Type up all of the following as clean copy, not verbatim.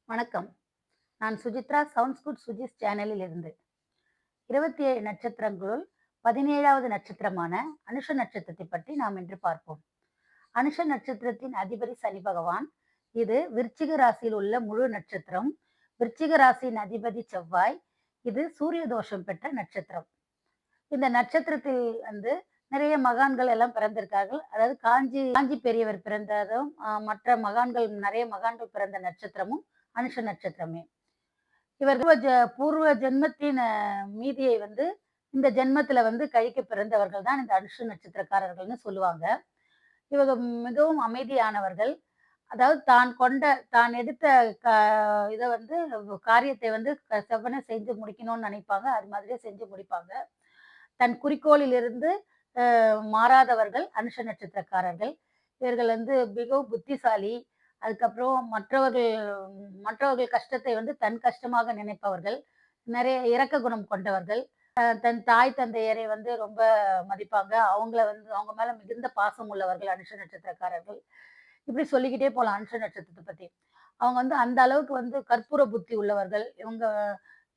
வணக்கம். நான் Suchitra sounds good Suji's சேனலில் இருந்து. 27 நட்சத்திரங்களுள் 17வது நட்சத்திரமான அனுஷ நட்சத்திரத்தை பற்றி நாம் இன்று பார்ப்போம். அனுஷ நட்சத்திரத்தின் அதிபதி சனி பகவான். இது விருச்சிக ராசியில் உள்ள முழு நட்சத்திரம். விருச்சிக ராசியின் அதிபதி செவ்வாய். இது சூரிய தோஷம் பெற்ற நட்சத்திரம். இந்த நட்சத்திரத்தில் வந்து நிறைய மகான்கள் எல்லாம் பிறந்திருக்கார்கள். அதாவது காஞ்சி காஞ்சி பெரியவர் பிறந்ததும், மற்ற மகான்கள் நிறைய மகான்கள் பிறந்த நட்சத்திரமும் அனுஷ நட்சத்திரமே. இவர் பூர்வ ஜென்மத்தின் மீதியை வந்து இந்த ஜென்மத்துல வந்து கழிக்க பிறந்தவர்கள் தான் இந்த அனுஷ நட்சத்திரக்காரர்கள்னு சொல்லுவாங்க. இவங்க மிகவும் அமைதியானவர்கள். அதாவது தான் எடுத்த க இத வந்து காரியத்தை வந்து செவ்வனே செஞ்சு முடிக்கணும்னு நினைப்பாங்க. அது மாதிரியே செஞ்சு முடிப்பாங்க. தன் குறிக்கோளிலிருந்து மாறாதவர்கள் அனுஷ நட்சத்திரக்காரர்கள். இவர்கள் வந்து மிகவும் புத்திசாலி. அதுக்கப்புறம் மற்றவர்கள் கஷ்டத்தை வந்து தன் கஷ்டமாக நினைப்பவர்கள். நிறைய இரக்க குணம் கொண்டவர்கள். தன் தாய் தந்தையரை வந்து ரொம்ப மதிப்பாங்க. அவங்க மேல மிகுந்த பாசம் உள்ளவர்கள் அனுஷ நட்சத்திரக்காரர்கள். இப்படி சொல்லிக்கிட்டே போலாம் அனுஷ நட்சத்திரத்த பத்தி. அவங்க வந்து அந்த அளவுக்கு வந்து கற்பூர புத்தி உள்ளவர்கள். இவங்க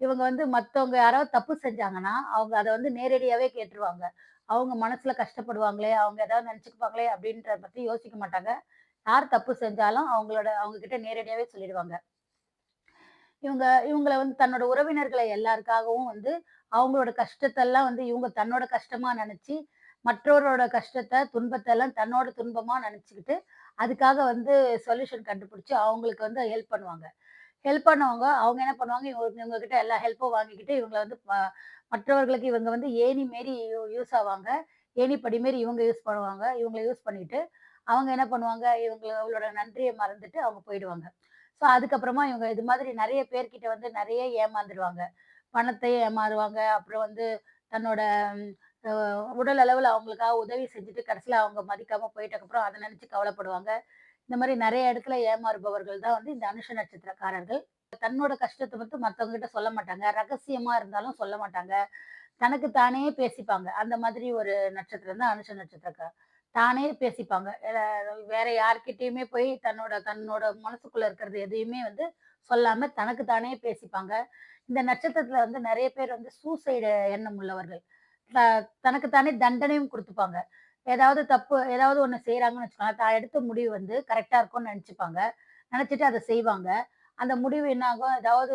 இவங்க வந்து மத்தவங்க யாராவது தப்பு செஞ்சாங்கன்னா, அவங்க அத வந்து நேரடியாவே கேட்டுருவாங்க. அவங்க மனசுல கஷ்டப்படுவாங்களே, அவங்க ஏதாவது நெனச்சுக்குப்பாங்களே அப்படின்றத பத்தி யோசிக்க மாட்டாங்க. யார் தப்பு செஞ்சாலும் அவங்க கிட்ட நேரடியாவே சொல்லிடுவாங்க. இவங்கள வந்து தன்னோட உறவினர்கள எல்லாருக்காகவும் வந்து அவங்களோட கஷ்டத்தெல்லாம் வந்து இவங்க தன்னோட கஷ்டமா நெனச்சு, மற்றவரோட கஷ்டத்த, துன்பத்த எல்லாம் தன்னோட துன்பமா நெனச்சுக்கிட்டு, அதுக்காக வந்து சொல்யூஷன் கண்டுபிடிச்சு அவங்களுக்கு வந்து ஹெல்ப் பண்ணுவாங்க. ஹெல்ப் பண்ணவங்க, அவங்க என்ன பண்ணுவாங்க, இவங்க கிட்ட எல்லா ஹெல்ப்பும் வாங்கிக்கிட்டு, இவங்கள வந்து மற்றவர்களுக்கு இவங்க வந்து ஏணி மாரி யூஸ் ஆவாங்க. ஏணிப்படி மாரி இவங்க யூஸ் பண்ணுவாங்க. இவங்கள யூஸ் பண்ணிட்டு, அவங்க என்ன பண்ணுவாங்க, இவங்களோட நன்றிய மறந்துட்டு அவங்க போயிடுவாங்க. ஸோ அதுக்கப்புறமா இவங்க இது மாதிரி நெறைய பேர்கிட்ட வந்து நெறைய ஏமாந்துருவாங்க. பணத்தையும் ஏமாறுவாங்க. அப்புறம் வந்து தன்னோட அ உடல் அளவுல அவங்களுக்காக உதவி செஞ்சுட்டு, கடைசியில அவங்க மதிக்காம போயிட்டக்கப்புறம் அத நெனச்சு கவலைப்படுவாங்க. இந்த மாரி நெறைய இடத்துல ஏமாறுபவர்கள் தான் வந்து இந்த அனுஷ நட்சத்திரக்காரர்கள். தன்னோட கஷ்டத்த மட்டும் மத்தவங்க கிட்ட சொல்ல மாட்டாங்க. ரகசியமா இருந்தாலும் சொல்ல மாட்டாங்க. தனக்கு தானே பேசிப்பாங்க. அந்த மாதிரி ஒரு நட்சத்திரம் தான் அனுஷ நட்சத்திரக்காரர். தானே பேசிப்பாங்க. வேற யார்கிட்டயுமே போய் தன்னோட தன்னோட மனசுக்குள்ள இருக்கிறது எதையுமே வந்து சொல்லாம தனக்கு தானே பேசிப்பாங்க. இந்த நட்சத்திரத்துல வந்து நெறைய பேர் வந்து சூசைடு எண்ணம் உள்ளவர்கள். த தனக்கு தானே தண்டனையும் குடுத்துப்பாங்க. ஏதாவது ஒண்ணு செய்றாங்கன்னு வச்சுக்கோங்களேன், தான் எடுத்த முடிவு வந்து கரெக்ட்டா இருக்கும்னு நெனச்சுப்பாங்க. நெனச்சுட்டு அத செய்வாங்க. அந்த முடிவு என்ன ஆகும், ஏதாவது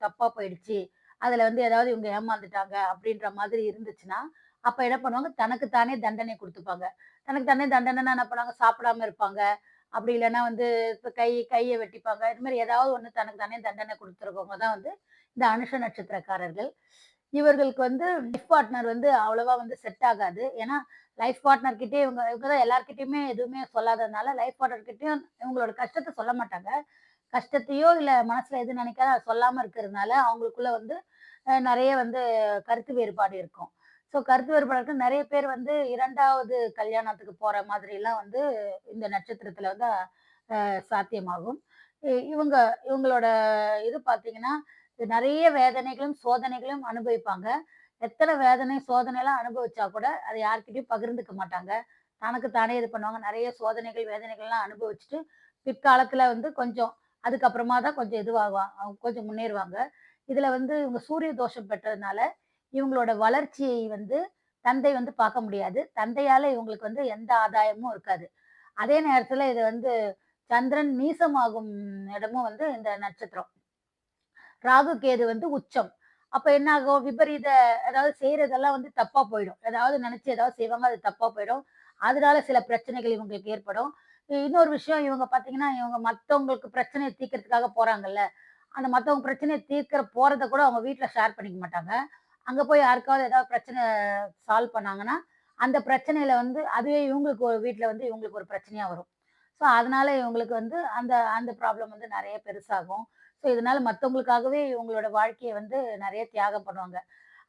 தப்பா போயிடுச்சு. அதுல வந்து ஏதாவது இவங்க ஏமாந்துட்டாங்க அப்படின்ற மாதிரி இருந்துச்சுன்னா, அப்ப என்ன பண்ணுவாங்க, தனக்கு தானே தண்டனை குடுத்துப்பாங்க. தனக்கு தானே தண்டனைன்னா என்ன பண்ணுவாங்க, சாப்பிடாம இருப்பாங்க. அப்படி இல்லன்னா வந்து இப்ப கைய வெட்டிப்பாங்க. இது மாரி ஏதாவது ஒண்ணு தனக்கு தானே தண்டனை குடுத்துருக்கவங்க தான் வந்து இந்த அனுஷ நட்சத்திரக்காரர்கள். இவர்களுக்கு வந்து லைஃப் பார்ட்னர் வந்து அவ்வளவா வந்து செட் ஆகாது. ஏன்னா, லைஃப் பார்ட்னர் கிட்டயே இவங்க இவங்க தான் எல்லார்கிட்டயுமே எதுவுமே சொல்லாததுனால, லைஃப் பார்ட்னர் கிட்டயும் இவங்களோட கஷ்டத்த சொல்ல மாட்டாங்க. கஷ்டத்தையோ, இல்ல மனசுல எது நினைக்காதோ அத சொல்லாம இருக்கிறதுனால, அவங்களுக்குள்ள வந்து நெறைய வந்து கருத்து வேறுபாடு இருக்கும். ஸோ கருத்து வேறுபாடு இருக்கு. நெறைய பேர் வந்து 2வது கல்யாணத்துக்கு போற மாதிரிலாம் வந்து இந்த நட்சத்திரத்தில வந்து சாத்தியமாகும். இவங்க இவங்களோட இது பார்த்தீங்கன்னா, நெறைய வேதனைகளும், சோதனைகளும் அனுபவிப்பாங்க. எத்தன வேதனை, சோதனைலாம் அனுபவிச்சா கூட, அத யார்கிட்டயும் பகிர்ந்துக்க மாட்டாங்க. தனக்கு தானே இது பண்ணுவாங்க. நெறைய சோதனைகள், வேதனைகள்லாம் அனுபவிச்சுட்டு, பிற்காலத்துல வந்து கொஞ்சம் அதுக்கப்புறமா தான் கொஞ்சம் அவங்க கொஞ்சம் முன்னேறுவாங்க. இதுல வந்து இவங்க சூரிய தோஷம் பெற்றதுனால, இவங்களோட வளர்ச்சியை வந்து தந்தை வந்து பார்க்க முடியாது. தந்தையால இவங்களுக்கு வந்து எந்த ஆதாயமும் இருக்காது. அதே நேரத்துல இது வந்து சந்திரன் நீசமாகும் இடமும் வந்து இந்த நட்சத்திரம். ராகு, கேது வந்து உச்சம். அப்ப என்ன ஆகும்? அதாவது செய்றதெல்லாம் வந்து தப்பா போயிடும். ஏதாவது நெனச்சு ஏதாவது செய்வாங்க. அது தப்பா போயிடும். அதனால சில பிரச்சனைகள் இவங்களுக்கு ஏற்படும். இன்னொரு விஷயம் இவங்க பார்த்தீங்கன்னா, இவங்க மத்தவங்களுக்கு பிரச்சனைய தீர்க்கிறதுக்காக போறாங்கல்ல, அந்த மத்தவங்க பிரச்சனைய தீர்க்கிற போறத கூட அவங்க வீட்ல ஷேர் பண்ணிக்க மாட்டாங்க. அங்க போய் யாருக்காவது ஏதாவது பிரச்சனை சால்வ் பண்ணாங்கன்னா, அந்த பிரச்சனையில வந்து அதுவே இவங்களுக்கு ஒரு வீட்ல வந்து இவங்களுக்கு ஒரு பிரச்சனையா வரும். ஸோ, அதனால இவங்களுக்கு வந்து அந்த அந்த ப்ராப்ளம் வந்து நெறைய பெருசாகும். ஸோ, இதனால மத்தவங்களுக்காகவே இவங்களோட வாழ்க்கைய வந்து நெறைய தியாகம் பண்ணுவாங்க.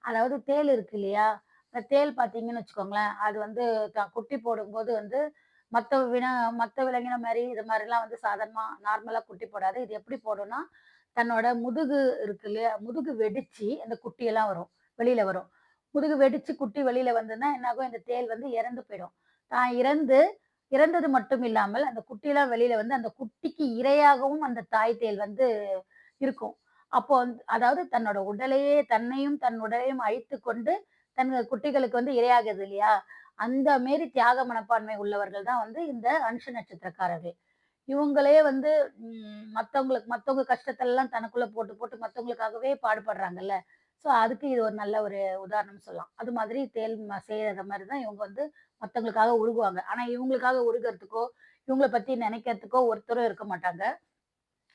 அதாவது தேள் இருக்கு இல்லையா? அந்த தேள் பார்த்தீங்கன்னு வச்சுக்கோங்களேன், அது வந்து குட்டி போடும்போது வந்து மத்த வின மத்த விலங்கினம் மாரி இது மாரிலாம் வந்து சாதாரணமா நார்மலா குட்டி போடாது. இது எப்படி போடும்னா, தன்னோட முதுகு இருக்கு இல்லையா? முதுகு வெடிச்சு அந்த குட்டியெல்லாம் வரும். வெளியில வரும். முதுகு வெடிச்சு குட்டி வெளியில வந்ததுன்னா என்னாகும்? இந்த தேள் வந்து இறந்து போயிடும். தான் இறந்து இறந்தது மட்டும் இல்லாமல், அந்த குட்டிலாம் வெளியில வந்து அந்த குட்டிக்கு இரையாகவும் அந்த தாய் தேள் வந்து இருக்கும். அப்போ அதாவது தன்னோட உடலையே தன்னையும், தன் உடலையும் அழித்துக் கொண்டு, தன் குட்டிகளுக்கு வந்து இரையாகுது இல்லையா? அந்த மேரி தியாக மனப்பான்மை உள்ளவர்கள் தான் வந்து இந்த அனுஷ நட்சத்திரக்காரர்கள். இவங்களே வந்து மத்தவங்க கஷ்டத்தெல்லாம் தனக்குள்ள போட்டு, போட்டு மத்தவங்களுக்காகவே பாடுபடுறாங்கல்ல. ஸோ, அதுக்கு இது ஒரு நல்ல ஒரு உதாரணம் சொல்லலாம். அது மாதிரி தேல் செய்யற மாரி தான் இவங்க வந்து மத்தவங்களுக்காக உருகுவாங்க. ஆனா, இவங்களுக்காக உருகுறதுக்கோ, இவங்கள பத்தி நெனைக்கிறதுக்கோ ஒருத்தரும் இருக்க மாட்டாங்க.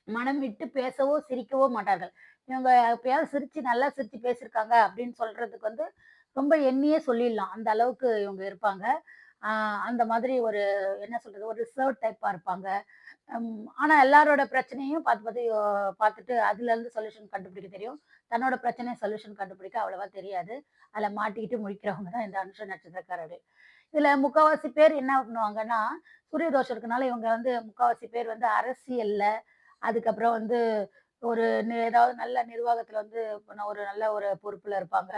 மனம் விட்டு பேசவோ, சிரிக்கவோ மாட்டார்கள். இவங்க எப்பயாவது நல்லா சிரிச்சு பேசியிருக்காங்க அப்படின்னு சொல்றதுக்கு வந்து ரொம்ப எண்ணியே சொல்லிடலாம். அந்த அளவுக்கு இவங்க இருப்பாங்க. ஆ அந்த மாதிரி ஒரு என்ன சொல்றது? ஒரு ரிசர்வ் டைப்பா இருப்பாங்க. ஆனா எல்லாரோட பிரச்சனையும் பார்த்துட்டு அதுலருந்து சொல்யூஷன் கண்டுபிடிக்க தெரியும். தன்னோட பிரச்சனை சொல்யூஷன் கண்டுபிடிக்க அவ்வளவா தெரியாது. அதுல மாட்டிக்கிட்டு முழிக்கிறவங்க தான் இந்த அனுஷ நட்சத்திரக்காரர்கள். இதுல முக்காவாசி பேர் என்ன பண்ணுவாங்கன்னா, சூரிய தோஷம் இருக்கனால இவங்க வந்து முக்காவாசி பேர் வந்து அரசியல்ல, அதுக்கப்புறம் வந்து ஒரு ஏதாவது நல்ல நிர்வாகத்துல வந்து ஒரு நல்ல ஒரு பொறுப்புல இருப்பாங்க.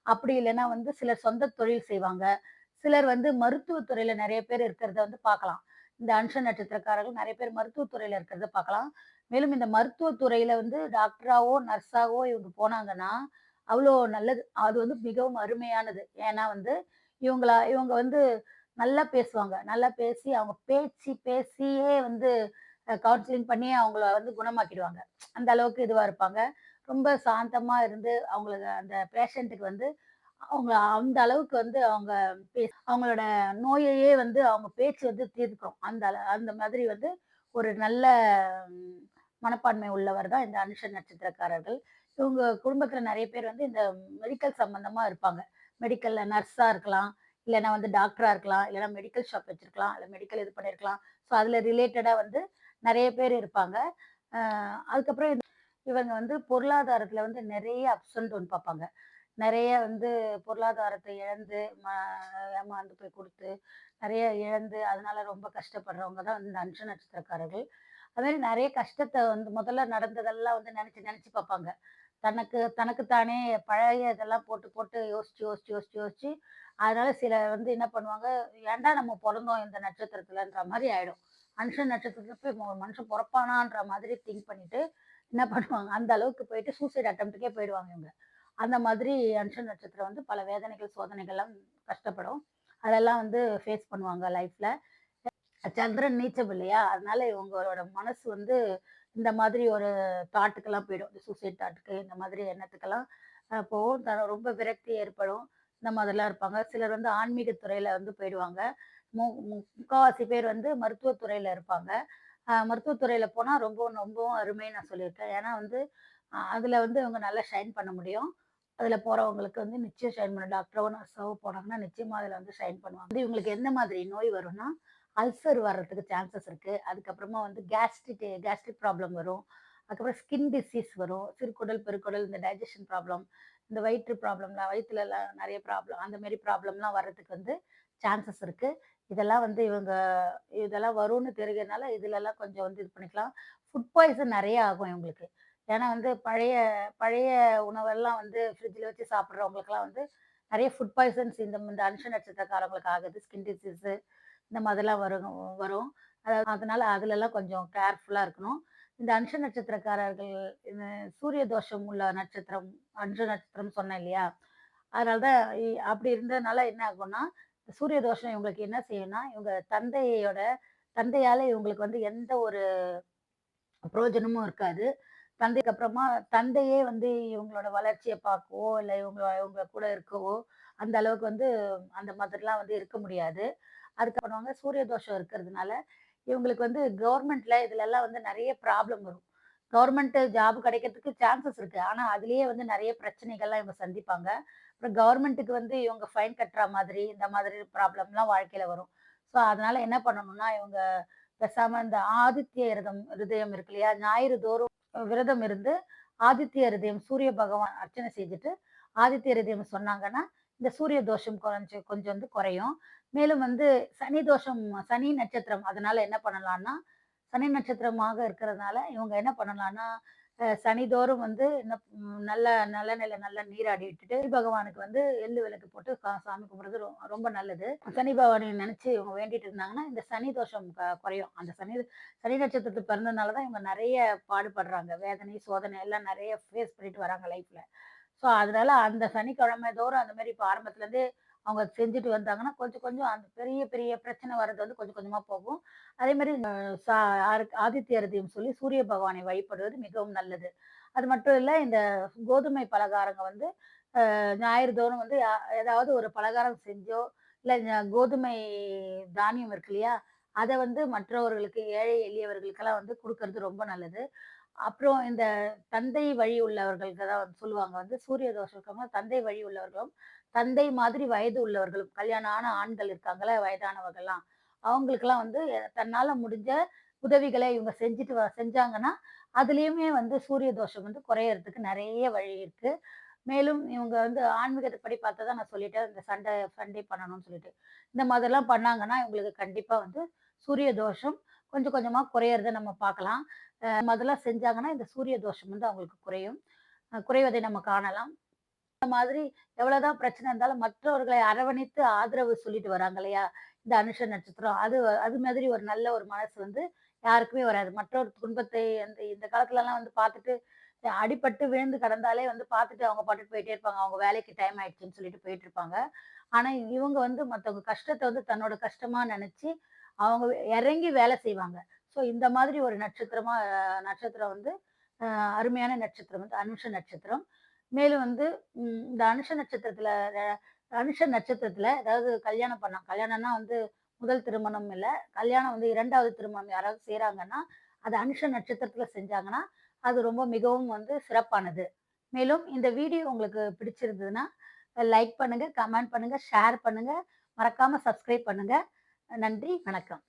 அப்படி இல்லன்னா வந்து சிலர் சொந்த தொழில் செய்வாங்க. சிலர் வந்து மருத்துவத் துறையில நெறைய பேர் இருக்கிறத வந்து பார்க்கலாம். இந்த அனுஷ நட்சத்திரக்காரர்கள் நெறைய பேர் மருத்துவத் துறையில இருக்கிறத பார்க்கலாம். மேலும் இந்த மருத்துவத் துறையில வந்து டாக்டராவோ, நர்ஸாவோ இவங்க போனாங்கன்னா, அவ்ளோ நல்லது. அது வந்து மிகவும் அருமையானது. ஏன்னா வந்து இவங்க வந்து நல்லா பேசுவாங்க. நல்லா பேசி அவங்க பேசியே வந்து கவுன்சிலிங் பண்ணி அவங்கள வந்து குணமாக்கிடுவாங்க. அந்த அளவுக்கு இதுவா இருப்பாங்க. ரொம்ப சாந்தமா இருந்து அவங்களுக்கு அந்த பேஷண்ட்டுக்கு வந்து அவங்க அந்த அளவுக்கு வந்து அவங்களோட நோயையே வந்து அவங்க பேச்சு வந்து தீர்க்கும். அந்த மாதிரி வந்து ஒரு நல்ல ம் மனப்பான்மை உள்ளவர் தான் இந்த அனுஷ நட்சத்திரக்காரர்கள். இவங்க குடும்பத்தில நெறைய பேர் வந்து இந்த மெடிக்கல் சம்பந்தமா இருப்பாங்க. மெடிக்கல்ல நர்ஸா இருக்கலாம், இல்லன்னா வந்து டாக்டரா இருக்கலாம், இல்லன்னா மெடிக்கல் ஷாப் வச்சிருக்கலாம், இல்ல மெடிக்கல் இது பண்ணியிருக்கலாம். ஸோ அதில ரிலேட்டடா வந்து நெறைய பேர் இருப்பாங்க. அ அதுக்கப்புறம் இவங்க வந்து பொருளாதாரத்தில வந்து நெறைய அப்ஸ் அண்ட் டவுன் பார்ப்பாங்க. நெறைய வந்து பொருளாதாரத்த இழந்து, ஏமாந்து போய் குடுத்து, நெறைய இழந்து, அதனால ரொம்ப கஷ்டப்படுறவங்க தான் இந்த அனுஷ நட்சத்திரக்காரர்கள். அதுமாரி நெறைய கஷ்டத்த வந்து முதல்ல நடந்ததெல்லாம் வந்து நெனச்சு நெனச்சு பாப்பாங்க. தனக்கு தானே பழைய இதெல்லாம் போட்டு போட்டு யோசிச்சு, அதனால சிலர் வந்து என்ன பண்ணுவாங்க, ஏன்டா நம்ம பொறந்தோம் இந்த நட்சத்திரத்துலன்ற மாரி ஆயிடும். அனுஷ நட்சத்திரத்துல போய் மனுஷன் பொறப்பானான்ற மாதிரி திங்க் பண்ணிட்டு, என்ன பண்ணுவாங்க, அந்த அளவுக்கு போயிட்டு சூசைட் அட்டெம்ப்ட்க்கே போயிடுவாங்க இவங்க. அந்த மாதிரி அனுஷ நட்சத்திரம் வந்து பல வேதனைகள், சோதனைகள்லாம் கஷ்டப்படும். அதெல்லாம் வந்து ஃபேஸ் பண்ணுவாங்க லைஃப்ல. சந்திரன் நீச்சம் இல்லையா? அதனால இவங்களோட மனசு வந்து இந்த மாதிரி ஒரு தாட்டுக்கெல்லாம் போயிடும். இந்த சூசைட் தாட்டுக்கு இந்த மாதிரி எண்ணத்துக்கெல்லாம் போகும். ரொம்ப விரக்தி ஏற்படும். இந்த மாதிரிலாம் இருப்பாங்க. சிலர் வந்து ஆன்மீக துறையில வந்து போயிடுவாங்க. மு மு முக்காவாசி பேர் வந்து மருத்துவத் துறையில இருப்பாங்க. மருத்துவத் துறையில போனா ரொம்பவும் அருமைன்னு நான் சொல்லியிருக்கேன். ஏன்னா வந்து அதுல வந்து இவங்க நல்லா ஷைன் பண்ண முடியும். அதுல போறவங்களுக்கு வந்து நிச்சயம் ஷைன் பண்ணும். டாக்டரோ, நர்ஸாவோ போனாங்கன்னா நிச்சயமா அதுல வந்து ஷைன் பண்ணுவாங்க. வந்து இவங்களுக்கு எந்த மாதிரி நோய் வரும்னா, அல்சர் வர்றதுக்கு சான்சஸ் இருக்கு. அதுக்கப்புறமா வந்து கேஸ்ட்ரிக் ப்ராப்ளம் வரும். அதுக்கப்புறம் ஸ்கின் டிசீஸ் வரும். சிறுகுடல், பெருக்குடல் இந்த டைஜெஷன் ப்ராப்ளம், இந்த வயிற்று ப்ராப்ளம்லாம் வயித்துலலாம் நெறைய ப்ராப்ளம் அந்த மாரி ப்ராப்ளம்லாம் வர்றதுக்கு வந்து சான்சஸ் இருக்கு. இதெல்லாம் வந்து இதெல்லாம் வரும்னு தெரிகிறனால, இதுலலாம் கொஞ்சம் வந்து இது பண்ணிக்கலாம். ஃபுட் பாய்சன் நெறைய ஆகும் இவங்களுக்கு. ஏன்னா வந்து பழைய பழைய உணவெல்லாம் வந்து ஃப்ரிட்ஜ்ல வச்சு சாப்பிடுறவங்களுக்கெல்லாம் வந்து நெறைய ஃபுட் பாய்சன்ஸ் இந்த அனுஷ நட்சத்திரக்காரங்களுக்கு ஆகுது. ஸ்கின் டிசீஸு இந்த மாதிரிலாம் வரும். அதனால அதுலலாம் கொஞ்சம் கேர்ஃபுல்லா இருக்கணும். இந்த அனுஷ நட்சத்திரக்காரர்கள் இந்த சூரிய தோஷம் உள்ள நட்சத்திரம், அனுஷ நட்சத்திரம் சொன்னேன் இல்லையா? அதனால தான் அப்படி இருந்ததுனால என்ன ஆகும்னா, சூரிய தோஷம் இவங்களுக்கு என்ன செய்யும்னா, இவங்க தந்தையால இவங்களுக்கு வந்து எந்த ஒரு பிரயோஜனமும் இருக்காது. தந்தைக்கு அப்புறமா தந்தையே வந்து இவங்களோட வளர்ச்சிய பார்க்கவோ, இல்ல இவங்க கூட இருக்கவோ, அந்த அளவுக்கு வந்து அந்த மாதிரிலாம் வந்து இருக்க முடியாது. அதுக்கு பண்ணுவாங்க, சூரிய தோஷம் இருக்கிறதுனால, இவங்களுக்கு வந்து கவர்மெண்ட்ல இதுலலாம் வந்து நெறைய ப்ராப்ளம் வரும். கவர்மெண்ட் ஜாப் கிடைக்கிறதுக்கு சான்சஸ் இருக்கு. ஆனா, அதிலேயே வந்து நெறைய பிரச்சனைகள்லாம் இவங்க சந்திப்பாங்க. அப்புறம் கவர்மெண்ட்டுக்கு வந்து இவங்க ஃபைன் கட்டுற மாதிரி, இந்த மாதிரி ப்ராப்ளம்லாம் வாழ்க்கையில வரும். ஸோ, அதனால என்ன பண்ணணும்னா, இவங்க பேசாம இந்த ஆதித்ய ஹிருதயம் இருக்கு இல்லையா? ஞாயிறு தோறும் விரதம் இருந்து, ஆதித்ய ஹிருதயம் சூரிய பகவான் அர்ச்சனை செஞ்சுட்டு, ஆதித்ய ஹிருதயம் சொன்னாங்கன்னா, இந்த சூரிய தோஷம் கொஞ்சம் வந்து குறையும். மேலும் வந்து சனி தோஷம் சனி நட்சத்திரம் அதனால என்ன பண்ணலான்னா, சனி நட்சத்திரமாக இருக்கிறதுனால, இவங்க என்ன பண்ணலான்னா, சனிதோறும் வந்து நல்ல நல்லெண்ணெயில நல்லா நீராடி விட்டுட்டு, சனி பகவானுக்கு வந்து எள்ளு விளக்கு போட்டு சாமி கும்பிடுறது ரொம்ப நல்லது. சனி பகவானை நினைச்சு இவங்க வேண்டிட்டு இருந்தாங்கன்னா, இந்த சனி தோஷம் குறையும். அந்த சனி நட்சத்திரத்துக்கு பிறந்ததுனால தான் இவங்க நெறைய பாடுபடுறாங்க. வேதனை, சோதனை எல்லாம் நெறைய ஃபேஸ் பண்ணிட்டு வராங்க லைஃப்ல. ஸோ, அதனால அந்த சனிக்கிழமை தோறும் அந்த மாரி இப்ப ஆரம்பத்துலேருந்தே அவங்க செஞ்சுட்டு வந்தாங்கன்னா, கொஞ்சம் கொஞ்சம் அந்த பெரிய பெரிய பிரச்சனை வர்றது வந்து கொஞ்சம் கொஞ்சமா போகும். அதேமாரி சா ஆதித்ய ஹிருதயம் சொல்லி சூரிய பகவானை வழிபடுவது மிகவும் நல்லது. அது மட்டும் இல்ல, இந்த கோதுமை பலகாரங்க வந்து ஞாயிறு தோறும் வந்து ஏதாவது ஒரு பலகாரம் செஞ்சோ, இல்ல கோதுமை தானியம் இருக்கு இல்லையா? அத வந்து மற்றவர்களுக்கு ஏழை எளியவர்களுக்கெல்லாம் வந்து குடுக்கறது ரொம்ப நல்லது. அப்புறம் இந்த தந்தை வழி உள்ளவர்களுக்கு தான் வந்து சொல்லுவாங்க வந்து சூரிய தோஷம் இருக்கவங்க தந்தை வழி உள்ளவர்களும், தந்தை மாதிரி வயது உள்ளவர்களும், கல்யாணம் ஆன ஆண்கள் இருக்காங்கல்ல வயதானவங்கலாம், அவங்களுக்கெல்லாம் வந்து தன்னால முடிஞ்ச உதவிகள இவங்க செஞ்சாங்கன்னா, அதுலயுமே வந்து சூரிய தோஷம் வந்து குறையறதுக்கு நெறைய வழி இருக்கு. மேலும் இவங்க வந்து ஆன்மீகத்துப்படி பார்த்தா தான் நான் சொல்லிட்டேன். இந்த சண்டே பண்ணணும்னு சொல்லிட்டு. இந்த மாதிரிலாம் பண்ணாங்கன்னா, இவங்களுக்கு கண்டிப்பா வந்து சூரிய தோஷம் கொஞ்சம் கொஞ்சமா குறையறத நம்ம பார்க்கலாம். அதெல்லாம் செஞ்சாங்கன்னா, இந்த சூரிய தோஷம் வந்து அவங்களுக்கு குறையும். குறைவதை நம்ம காணலாம். இந்த மாதிரி எவ்வளவுதான் பிரச்சனை இருந்தாலும் மற்றவர்களை அரவணைத்து ஆதரவு சொல்லிட்டு வராங்க இல்லையா? இந்த அனுஷ நட்சத்திரம். அது மாதிரி ஒரு நல்ல ஒரு மனசு வந்து யாருக்குமே வராது. மற்றவர் துன்பத்தை அந்த இந்த காலத்துலலாம் வந்து பார்த்துட்டு, அடிபட்டு விழுந்து கிடந்தாலே வந்து பார்த்துட்டு அவங்க பாட்டுக்கு போயிட்டே இருப்பாங்க. அவங்க வேலைக்கு டைம் ஆயிடுச்சுன்னு சொல்லிட்டு போயிட்டு இருப்பாங்க. ஆனா இவங்க வந்து மத்தவங்க கஷ்டத்த வந்து தன்னோட கஷ்டமா நெனச்சு, அவங்க இறங்கி வேலை செய்வாங்க. ஸோ இந்த மாதிரி ஒரு நட்சத்திரம் வந்து அருமையான நட்சத்திரம் வந்து அனுஷ நட்சத்திரம். மேலும் வந்து இந்த அனுஷ நட்சத்திரத்துல அதாவது கல்யாணம்னா வந்து முதல் திருமணம் இல்ல. கல்யாணம் வந்து 2வது திருமணம் யாராவது செய்றாங்கன்னா, அது அனுஷ நட்சத்திரத்துல செஞ்சாங்கன்னா, அது ரொம்ப மிகவும் வந்து சிறப்பானது. மேலும் இந்த வீடியோ உங்களுக்கு பிடிச்சிருந்ததுன்னா, லைக் பண்ணுங்க, கமெண்ட் பண்ணுங்க, ஷேர் பண்ணுங்க. மறக்காம சப்ஸ்கிரைப் பண்ணுங்க. நன்றி, வணக்கம்.